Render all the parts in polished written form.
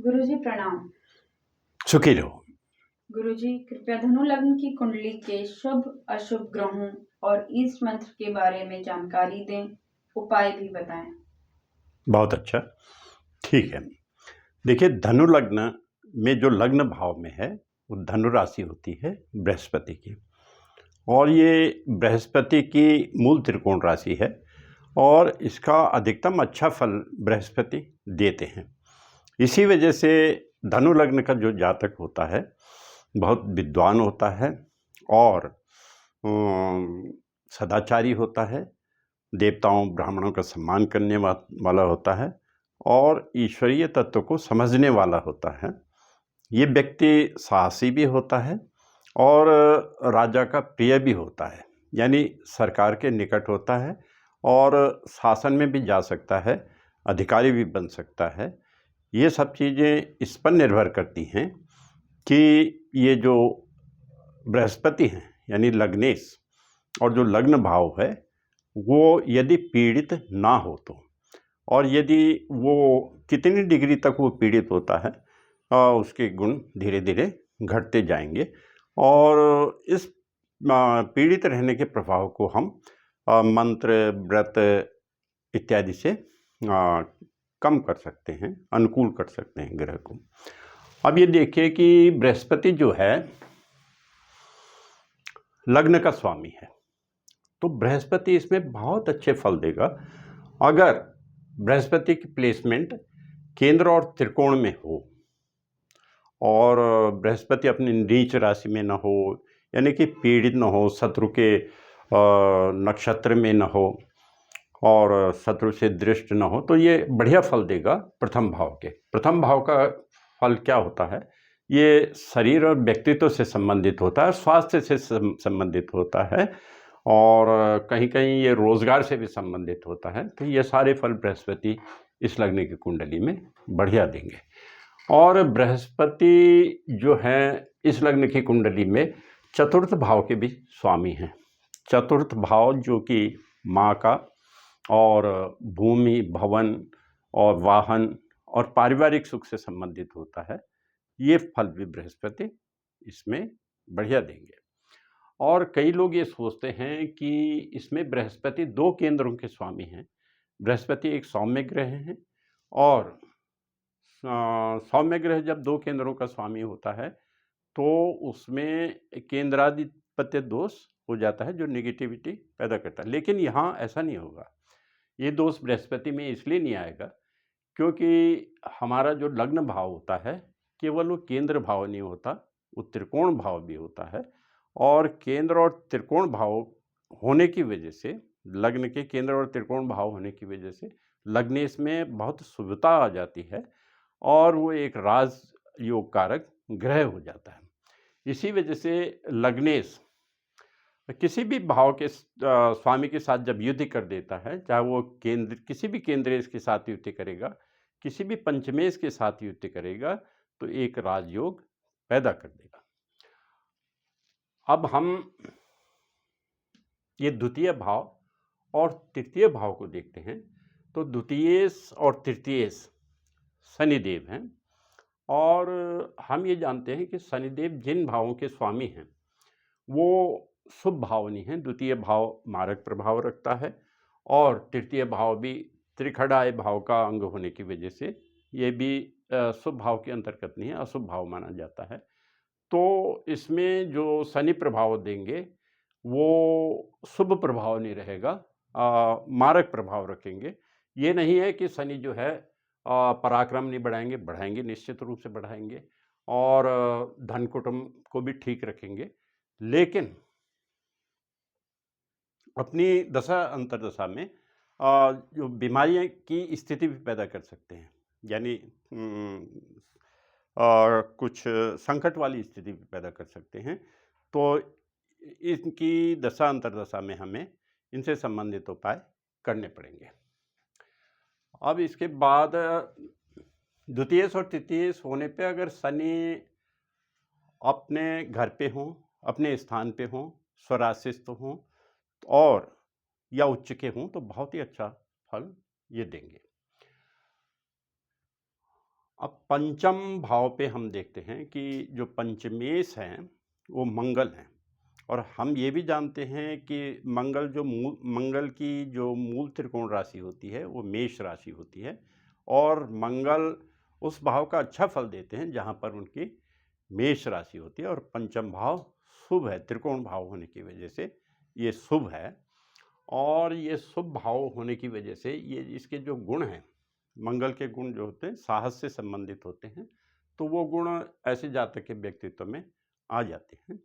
गुरुजी प्रणाम। सुखी रहो। गुरुजी कृपया धनु लग्न की कुंडली के शुभ अशुभ ग्रहों और ईस्ट मंत्र के बारे में जानकारी दें, उपाय भी बताएं। बहुत अच्छा, ठीक है। देखिए, धनु लग्न में जो लग्न भाव में है वो धनु राशि होती है बृहस्पति की, और ये बृहस्पति की मूल त्रिकोण राशि है और इसका अधिकतम अच्छा फल बृहस्पति देते हैं। इसी वजह से धनु लग्न का जो जातक होता है बहुत विद्वान होता है और सदाचारी होता है, देवताओं ब्राह्मणों का सम्मान करने वाला होता है और ईश्वरीय तत्व को समझने वाला होता है। ये व्यक्ति साहसी भी होता है और राजा का प्रिय भी होता है, यानी सरकार के निकट होता है और शासन में भी जा सकता है, अधिकारी भी बन सकता है। ये सब चीज़ें इस पर निर्भर करती हैं कि ये जो बृहस्पति हैं यानी लग्नेश और जो लग्न भाव है वो यदि पीड़ित ना हो तो, और यदि वो कितनी डिग्री तक वो पीड़ित होता है उसके गुण धीरे धीरे घटते जाएंगे और इस पीड़ित रहने के प्रभाव को हम मंत्र व्रत इत्यादि से कम कर सकते हैं, अनुकूल कर सकते हैं ग्रह को। अब ये देखिए कि बृहस्पति जो है लग्न का स्वामी है, तो बृहस्पति इसमें बहुत अच्छे फल देगा अगर बृहस्पति की प्लेसमेंट केंद्र और त्रिकोण में हो और बृहस्पति अपनी नीच राशि में न हो, यानी कि पीड़ित न हो, शत्रु के नक्षत्र में न हो और शत्रु से दृष्ट न हो, तो ये बढ़िया फल देगा प्रथम भाव के। प्रथम भाव का फल क्या होता है? ये शरीर और व्यक्तित्व से संबंधित होता है, स्वास्थ्य से संबंधित होता है और कहीं कहीं ये रोजगार से भी संबंधित होता है। तो ये सारे फल बृहस्पति इस लग्न की कुंडली में बढ़िया देंगे। और बृहस्पति जो है इस लग्न की कुंडली में चतुर्थ भाव के भी स्वामी हैं। चतुर्थ भाव जो कि माँ का और भूमि भवन और वाहन और पारिवारिक सुख से संबंधित होता है, ये फल भी बृहस्पति इसमें बढ़िया देंगे। और कई लोग ये सोचते हैं कि इसमें बृहस्पति दो केंद्रों के स्वामी हैं। बृहस्पति एक सौम्य ग्रह हैं और सौम्य ग्रह जब दो केंद्रों का स्वामी होता है तो उसमें केंद्राधिपत्य दोष हो जाता है जो नेगेटिविटी पैदा करता है, लेकिन यहाँ ऐसा नहीं होगा। ये दोष बृहस्पति में इसलिए नहीं आएगा क्योंकि हमारा जो लग्न भाव होता है केवल वो केंद्र भाव नहीं होता, वो त्रिकोण भाव भी होता है। और केंद्र और त्रिकोण भाव होने की वजह से, लग्न के केंद्र और त्रिकोण भाव होने की वजह से लग्नेश में बहुत शुभता आ जाती है और वो एक राज योग कारक ग्रह हो जाता है। इसी वजह से लग्नेश किसी भी भाव के स्वामी के साथ जब युति कर देता है, चाहे वो केंद्र किसी भी केंद्रेश के साथ युति करेगा, किसी भी पंचमेश के साथ युति करेगा, तो एक राजयोग पैदा कर देगा। अब हम ये द्वितीय भाव और तृतीय भाव को देखते हैं। तो द्वितीयेश और तृतीयेश शनिदेव हैं और हम ये जानते हैं कि शनिदेव जिन भावों के स्वामी हैं वो शुभ भाव नहीं है। द्वितीय भाव मारक प्रभाव रखता है और तृतीय भाव भी त्रिखड़ाय भाव का अंग होने की वजह से ये भी शुभ भाव के अंतर्गत नहीं है, अशुभ भाव माना जाता है। तो इसमें जो शनि प्रभाव देंगे वो शुभ प्रभाव नहीं रहेगा, मारक प्रभाव रखेंगे। ये नहीं है कि शनि जो है पराक्रम नहीं बढ़ाएंगे, बढ़ाएंगे, निश्चित रूप से बढ़ाएंगे और धन कुटुंब को भी ठीक रखेंगे, लेकिन अपनी दशा अंतर्दशा में जो बीमारियां की स्थिति भी पैदा कर सकते हैं, यानी कुछ संकट वाली स्थिति भी पैदा कर सकते हैं। तो इनकी दशा अंतर्दशा में हमें इनसे संबंधित उपाय करने पड़ेंगे। अब इसके बाद द्वितीयेश और तृतीयेश होने पे अगर शनि अपने घर पे हों, अपने स्थान पे हों, स्वराशिस्थ हों और या उच्च के हों तो बहुत ही अच्छा फल ये देंगे। अब पंचम भाव पे हम देखते हैं कि जो पंचमेश हैं वो मंगल हैं, और हम ये भी जानते हैं कि मंगल की जो मूल त्रिकोण राशि होती है वो मेष राशि होती है, और मंगल उस भाव का अच्छा फल देते हैं जहाँ पर उनकी मेष राशि होती है, और पंचम भाव शुभ है, त्रिकोण भाव होने की वजह से ये शुभ है। और ये शुभ भाव होने की वजह से ये इसके जो गुण हैं, मंगल के गुण जो होते हैं साहस से संबंधित होते हैं, तो वो गुण ऐसे जातक के व्यक्तित्व में आ जाते हैं।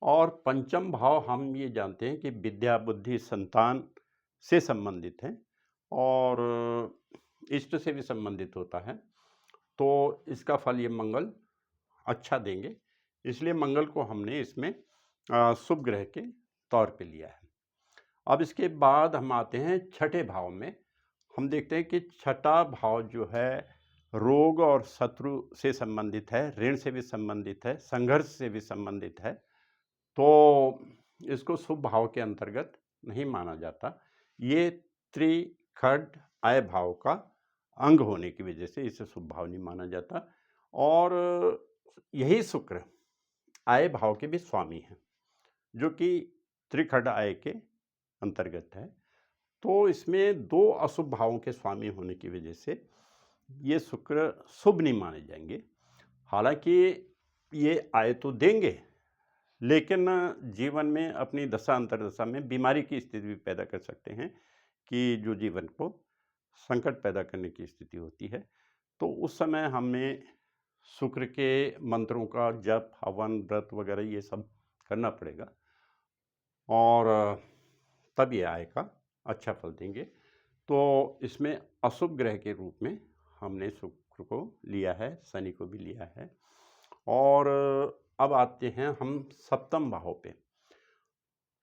और पंचम भाव हम ये जानते हैं कि विद्या बुद्धि संतान से संबंधित है, और इष्ट से भी संबंधित होता है, तो इसका फल ये मंगल अच्छा देंगे, इसलिए मंगल को हमने इसमें शुभ ग्रह के तौर पे लिया है। अब इसके बाद हम आते हैं छठे भाव में। हम देखते हैं कि छठा भाव जो है रोग और शत्रु से संबंधित है, ऋण से भी संबंधित है, संघर्ष से भी संबंधित है, तो इसको शुभ भाव के अंतर्गत नहीं माना जाता। ये त्रिखड आय भाव का अंग होने की वजह से इसे शुभ भाव नहीं माना जाता। और यही शुक्र आय भाव के भी स्वामी हैं, जो कि त्रिखड आय के अंतर्गत है। तो इसमें दो अशुभ भावों के स्वामी होने की वजह से ये शुक्र शुभ नहीं माने जाएंगे। हालांकि ये आय तो देंगे, लेकिन जीवन में अपनी दशा अंतर्दशा में बीमारी की स्थिति भी पैदा कर सकते हैं, कि जो जीवन को संकट पैदा करने की स्थिति होती है। तो उस समय हमें शुक्र के मंत्रों का जप, हवन, व्रत वगैरह ये सब करना पड़ेगा, और तब ये आय का अच्छा फल देंगे। तो इसमें अशुभ ग्रह के रूप में हमने शुक्र को लिया है, शनि को भी लिया है। और अब आते हैं हम सप्तम भाव पे।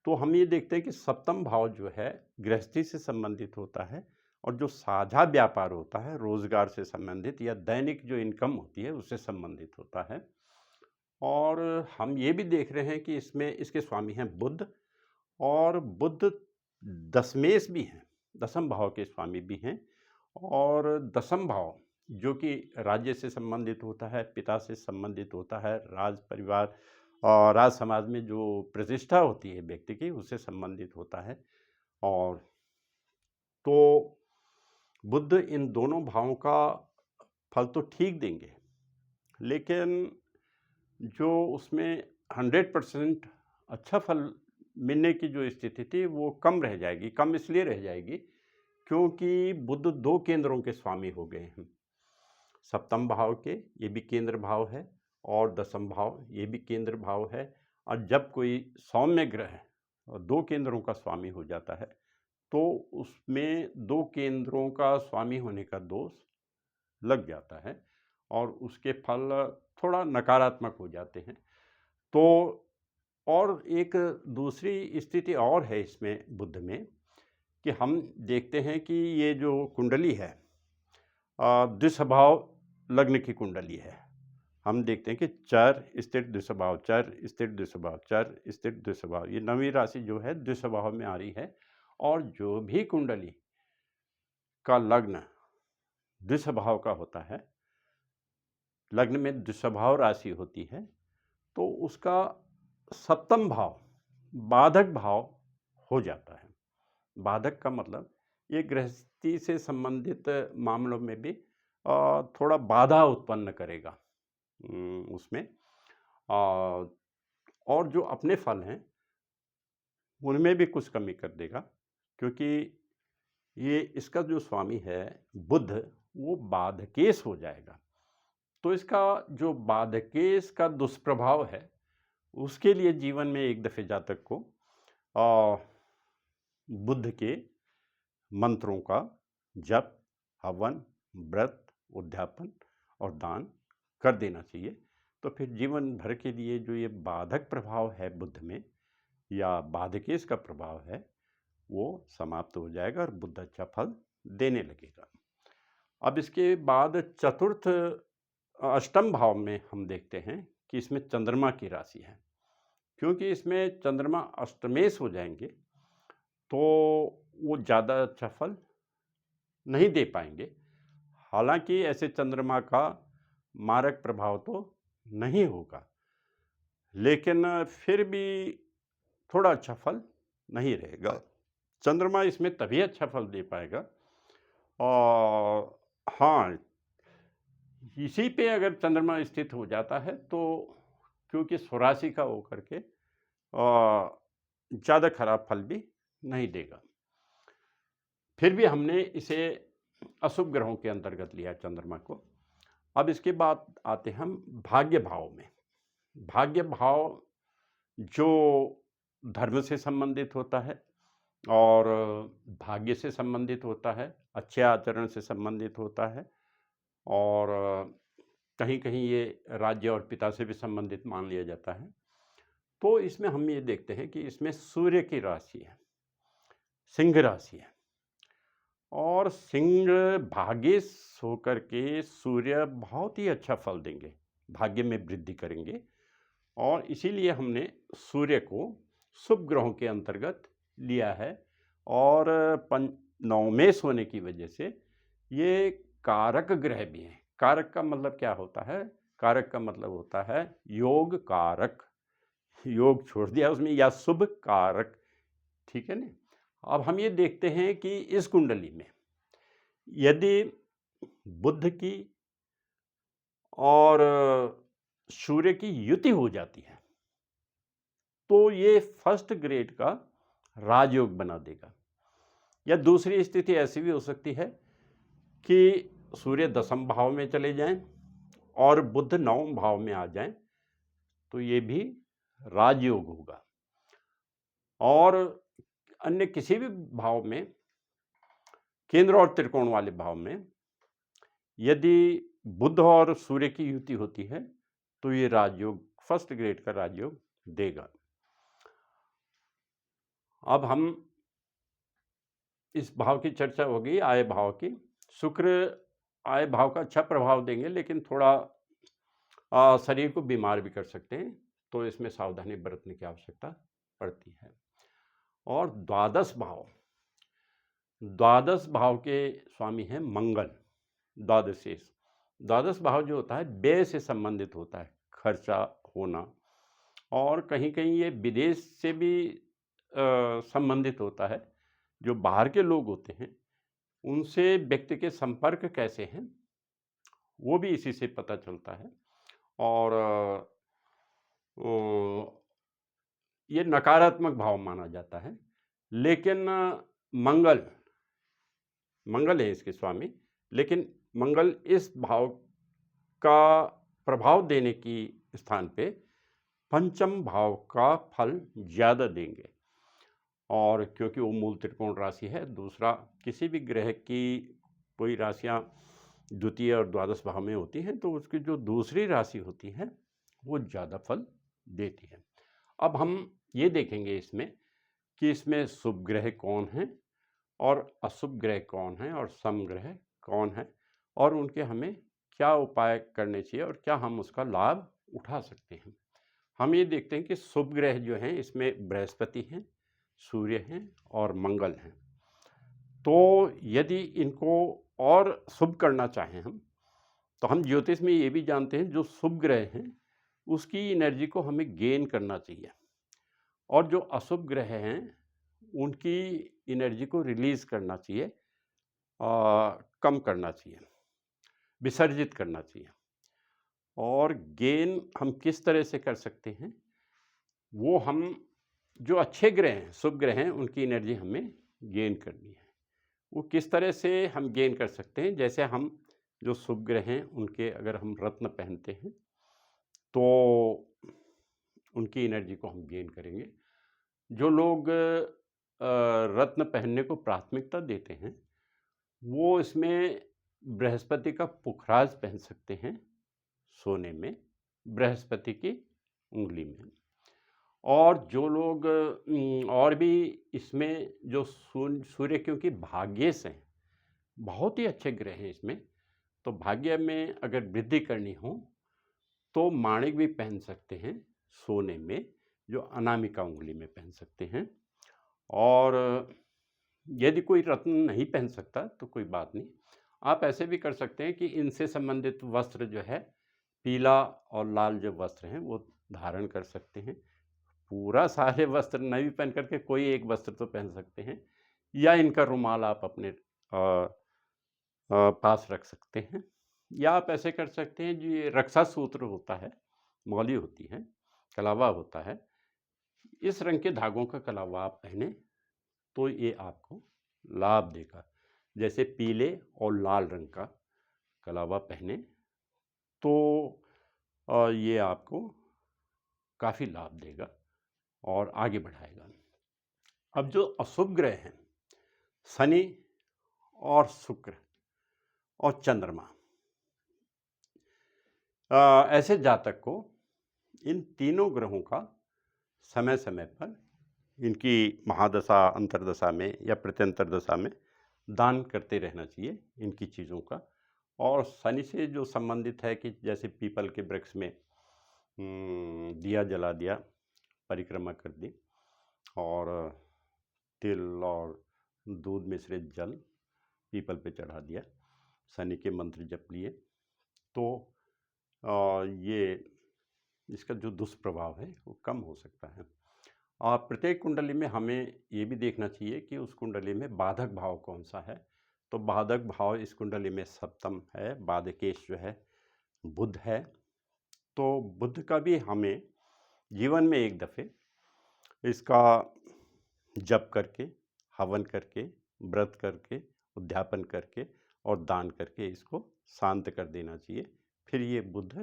तो हम ये देखते हैं कि सप्तम भाव जो है गृहस्थी से संबंधित होता है, और जो साझा व्यापार होता है रोजगार से संबंधित या दैनिक जो इनकम होती है उससे संबंधित होता है। और हम ये भी देख रहे हैं कि इसमें इसके स्वामी हैं बुध, और बुध दशमेश भी हैं, दसम भाव के स्वामी भी हैं। और दसम भाव जो कि राज्य से संबंधित होता है, पिता से संबंधित होता है, राज परिवार और राज समाज में जो प्रतिष्ठा होती है व्यक्ति की उससे संबंधित होता है। और तो बुध इन दोनों भावों का फल तो ठीक देंगे, लेकिन जो उसमें 100% अच्छा फल मिलने की जो स्थिति थी वो कम रह जाएगी। कम इसलिए रह जाएगी क्योंकि बुध दो केंद्रों के स्वामी हो गए हैं, सप्तम भाव के, ये भी केंद्र भाव है, और दसम भाव ये भी केंद्र भाव है। और जब कोई सौम्य ग्रह दो केंद्रों का स्वामी हो जाता है तो उसमें दो केंद्रों का स्वामी होने का दोष लग जाता है, और उसके फल थोड़ा नकारात्मक हो जाते हैं। तो और एक दूसरी स्थिति और है इसमें बुध में, कि हम देखते हैं कि ये जो कुंडली है द्विस्वभाव लग्न की कुंडली है। हम देखते हैं कि चर स्थिर द्विस्वभाव, चर स्थिर द्विस्वभाव, चर स्थिर द्विस्वभाव, ये नवीं राशि जो है द्विस्वभाव में आ रही है। और जो भी कुंडली का लग्न द्विस्वभाव का होता है, लग्न में द्विस्वभाव राशि होती है, तो उसका सप्तम भाव बाधक भाव हो जाता है। बाधक का मतलब ये गृहस्थी से संबंधित मामलों में भी थोड़ा बाधा उत्पन्न करेगा उसमें। और जो अपने फल हैं उनमें भी कुछ कमी कर देगा, क्योंकि ये इसका जो स्वामी है बुध वो बाधकेश हो जाएगा। तो इसका जो बाधकेश का दुष्प्रभाव है उसके लिए जीवन में एक दफे जातक को बुध के मंत्रों का जप, हवन, व्रत, उद्यापन और दान कर देना चाहिए। तो फिर जीवन भर के लिए जो ये बाधक प्रभाव है बुध में या बाधकेश का प्रभाव है वो समाप्त हो जाएगा और बुध अच्छा फल देने लगेगा। अब इसके बाद चतुर्थ अष्टम भाव में हम देखते हैं कि इसमें चंद्रमा की राशि है। क्योंकि इसमें चंद्रमा अष्टमेश हो जाएंगे तो वो ज़्यादा अच्छा फल नहीं दे पाएंगे। हालांकि ऐसे चंद्रमा का मारक प्रभाव तो नहीं होगा, लेकिन फिर भी थोड़ा अच्छा फल नहीं रहेगा। चंद्रमा इसमें तभी अच्छा फल दे पाएगा, और हाँ, इसी पे अगर चंद्रमा स्थित हो जाता है तो क्योंकि स्वराशि का होकर के ज़्यादा खराब फल भी नहीं देगा। फिर भी हमने इसे अशुभ ग्रहों के अंतर्गत लिया चंद्रमा को। अब इसके बाद आते हम भाग्य भाव में। भाग्य भाव जो धर्म से संबंधित होता है और भाग्य से संबंधित होता है, अच्छे आचरण से संबंधित होता है, और कहीं कहीं ये राज्य और पिता से भी संबंधित मान लिया जाता है। तो इसमें हम ये देखते हैं कि इसमें सूर्य की राशि है, सिंह राशि है, और सिंह भाग्य होकर के सूर्य बहुत ही अच्छा फल देंगे, भाग्य में वृद्धि करेंगे, और इसीलिए हमने सूर्य को शुभ ग्रहों के अंतर्गत लिया है। और नवमेश होने की वजह से ये कारक ग्रह भी हैं। कारक का मतलब क्या होता है? कारक का मतलब होता है योग कारक, योग छोड़ दिया उसमें, या शुभ कारक, ठीक है ना। अब हम ये देखते हैं कि इस कुंडली में यदि बुध की और सूर्य की युति हो जाती है तो ये फर्स्ट ग्रेड का राजयोग बना देगा। या दूसरी स्थिति ऐसी भी हो सकती है कि सूर्य दशम भाव में चले जाएं और बुध नवम भाव में आ जाएं, तो ये भी राजयोग होगा। और अन्य किसी भी भाव में, केंद्र और त्रिकोण वाले भाव में यदि बुध और सूर्य की युति होती है तो ये राजयोग, फर्स्ट ग्रेड का राजयोग देगा। अब हम इस भाव की चर्चा हो गई, आय भाव की। शुक्र आय भाव का अच्छा प्रभाव देंगे, लेकिन थोड़ा शरीर को बीमार भी कर सकते हैं, तो इसमें सावधानी बरतने की आवश्यकता पड़ती है। और द्वादश भाव के स्वामी हैं मंगल। द्वादश भाव जो होता है व्यय से संबंधित होता है, खर्चा होना, और कहीं कहीं ये विदेश से भी संबंधित होता है। जो बाहर के लोग होते हैं उनसे व्यक्ति के संपर्क कैसे हैं वो भी इसी से पता चलता है। और ये नकारात्मक भाव माना जाता है, लेकिन मंगल है इसके स्वामी, लेकिन मंगल इस भाव का प्रभाव देने की स्थान पे पंचम भाव का फल ज़्यादा देंगे। और क्योंकि वो मूल त्रिकोण राशि है, दूसरा किसी भी ग्रह की कोई राशियां द्वितीय और द्वादश भाव में होती हैं तो उसकी जो दूसरी राशि होती है वो ज़्यादा फल देती है। अब हम ये देखेंगे इसमें कि इसमें शुभ ग्रह कौन हैं और अशुभ ग्रह कौन हैं और सम ग्रह कौन हैं, और उनके हमें क्या उपाय करने चाहिए और क्या हम उसका लाभ उठा सकते हैं। हम ये देखते हैं कि शुभ ग्रह जो हैं इसमें बृहस्पति हैं, सूर्य हैं और मंगल हैं। तो यदि इनको और शुभ करना चाहें हम, तो हम ज्योतिष में ये भी जानते हैं जो शुभ ग्रह हैं उसकी एनर्जी को हमें गेन करना चाहिए, और जो अशुभ ग्रह हैं उनकी एनर्जी को रिलीज करना चाहिए, कम करना चाहिए, विसर्जित करना चाहिए। और गेन हम किस तरह से कर सकते हैं, वो हम जो अच्छे ग्रह हैं, शुभ ग्रह हैं, उनकी एनर्जी हमें गेन करनी है। वो किस तरह से हम गेन कर सकते हैं? जैसे हम जो शुभ ग्रह हैं उनके अगर हम रत्न पहनते हैं तो उनकी एनर्जी को हम गेन करेंगे। जो लोग रत्न पहनने को प्राथमिकता देते हैं वो इसमें बृहस्पति का पुखराज पहन सकते हैं सोने में, बृहस्पति की उंगली में। और जो लोग और भी इसमें जो सूर्य क्योंकि भाग्य से हैं, बहुत ही अच्छे ग्रह हैं इसमें, तो भाग्य में अगर वृद्धि करनी हो तो माणिक भी पहन सकते हैं सोने में, जो अनामिका उंगली में पहन सकते हैं। और यदि कोई रत्न नहीं पहन सकता तो कोई बात नहीं, आप ऐसे भी कर सकते हैं कि इनसे संबंधित वस्त्र जो है, पीला और लाल जो वस्त्र हैं वो धारण कर सकते हैं। पूरा सारे वस्त्र नहीं भी पहन करके कोई एक वस्त्र तो पहन सकते हैं, या इनका रुमाल आप अपने पास रख सकते हैं। या आप ऐसे कर सकते हैं, जो ये रक्षा सूत्र होता है, मौली होती है, कलावा होता है, इस रंग के धागों का कलावा आप पहने तो ये आपको लाभ देगा। जैसे पीले और लाल रंग का कलावा पहने तो ये आपको काफ़ी लाभ देगा और आगे बढ़ाएगा। अब जो अशुभ ग्रह हैं, शनि और शुक्र और चंद्रमा, ऐसे जातक को इन तीनों ग्रहों का समय समय पर इनकी महादशा, अंतर्दशा में या प्रत्यंतर दशा में दान करते रहना चाहिए इनकी चीज़ों का। और शनि से जो संबंधित है कि जैसे पीपल के वृक्ष में दिया जला दिया, परिक्रमा कर दी, और तिल और दूध मिश्रित जल पीपल पे चढ़ा दिया, शनि के मंत्र जप लिए, तो ये इसका जो दुष्प्रभाव है वो कम हो सकता है। और प्रत्येक कुंडली में हमें ये भी देखना चाहिए कि उस कुंडली में बाधक भाव कौन सा है। तो बाधक भाव इस कुंडली में सप्तम है, बाधकेश जो है बुध है। तो बुध का भी हमें जीवन में एक दफ़े इसका जप करके, हवन करके, व्रत करके, उद्यापन करके और दान करके इसको शांत कर देना चाहिए। फिर ये बुध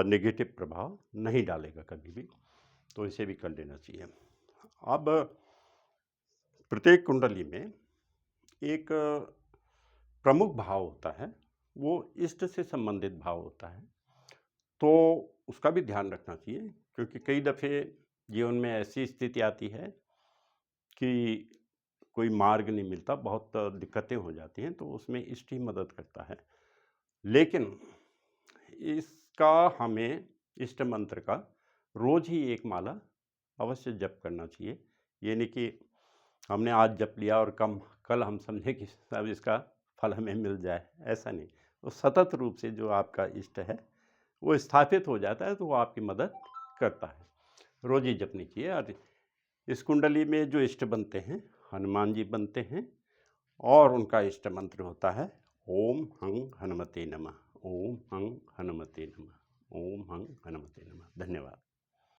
नेगेटिव प्रभाव नहीं डालेगा कभी भी, तो इसे भी कर लेना चाहिए। अब प्रत्येक कुंडली में एक प्रमुख भाव होता है, वो इष्ट से संबंधित भाव होता है, तो उसका भी ध्यान रखना चाहिए, क्योंकि कई दफ़े जीवन में ऐसी स्थिति आती है कि कोई मार्ग नहीं मिलता, बहुत दिक्कतें हो जाती हैं, तो उसमें इष्ट ही मदद करता है। लेकिन इसका हमें इष्ट मंत्र का रोज़ ही एक माला अवश्य जप करना चाहिए। ये नहीं कि हमने आज जप लिया और कल हम समझें कि अब इसका फल हमें मिल जाए, ऐसा नहीं। तो सतत रूप से जो आपका इष्ट है वो स्थापित हो जाता है, तो वो आपकी मदद करता है। रोज़ ही जपनी चाहिए। और इस कुंडली में जो इष्ट बनते हैं, हनुमान जी बनते हैं, और उनका इष्ट मंत्र होता है ओम हं हनुमते नमः, ओम हं हनुमते नमः, ओम हं हनुमते नमः। धन्यवाद।